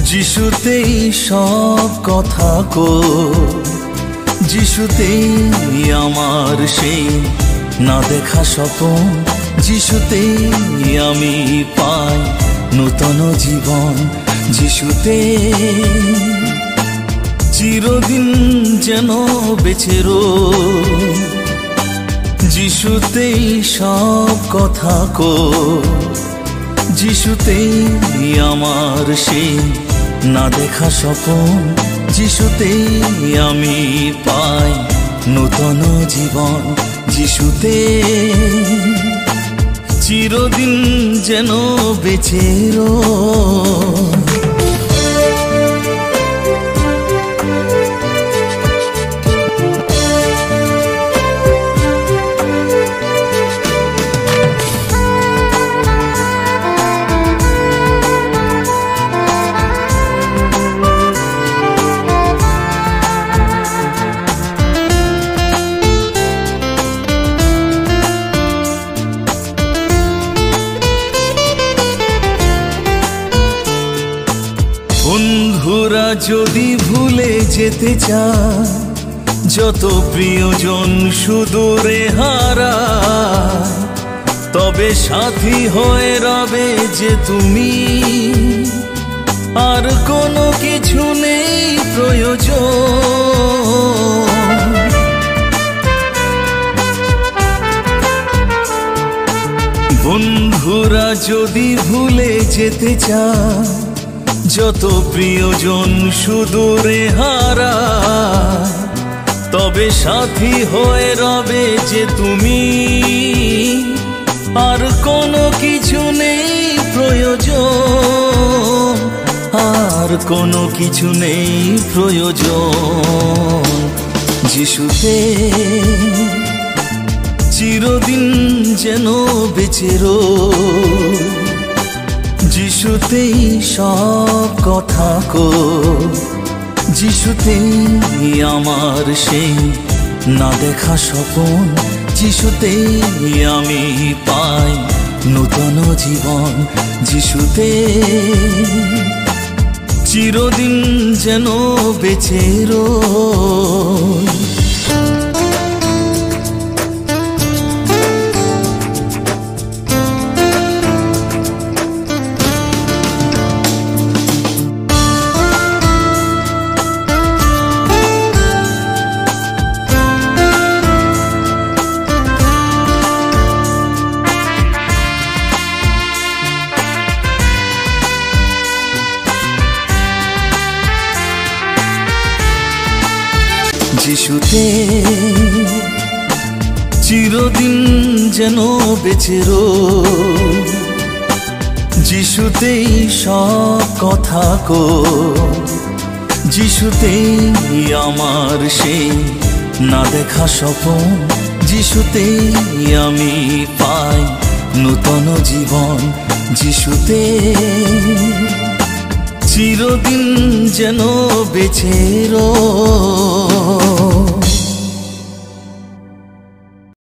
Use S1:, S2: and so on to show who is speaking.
S1: যিশুতেই সব কথা যিশুতেই আমার সেই না দেখা স্বপন, যিশুতেই আমি পাই নূতন জীবন। যিশুতে চিরদিন যেন বেঁচে রই, যিশুতেই সব কথা যিশুতেই আমার সেই না দেখা স্বপন, যিশুতেই আমি পাই নূতন জীবন। যিশুতে চিরদিন যেন বেঁচে রই। বন্ধুরা যদি ভুলে যেতে চায়, যত প্রিয়জন সুদূরে হারায়, তবে সাথী হয়ে রবে যে তুমি, আর কোনো কিছু নেই প্রয়োজন। বন্ধুরা যদি ভুলে যেতে চায়, যত প্রিয়জন সুদূরে হারায়, তবে সাথী হয়ে রবে যে তুমি, আর কোনো কিছু নেই প্রয়োজন, আর কোনো কিছু নেই প্রয়োজন। যিশুতে চিরদিন যেন বেঁচে রই, যিশুতেই সব কথা যিশুতেই আমার সেই না দেখা স্বপন, যিশুতেই আমি পাই নূতন জীবন। যিশুতে চিরদিন যেন বেঁচে রই। যিশুতে চিরদিন যেন বেঁচে রই, যিশুতেই সব কথা যিশুতেই আমার সেই না দেখা স্বপন, যিশুতেই আমি পাই নূতন জীবন। যিশুতে চিরদিন যেন বেঁচে রই।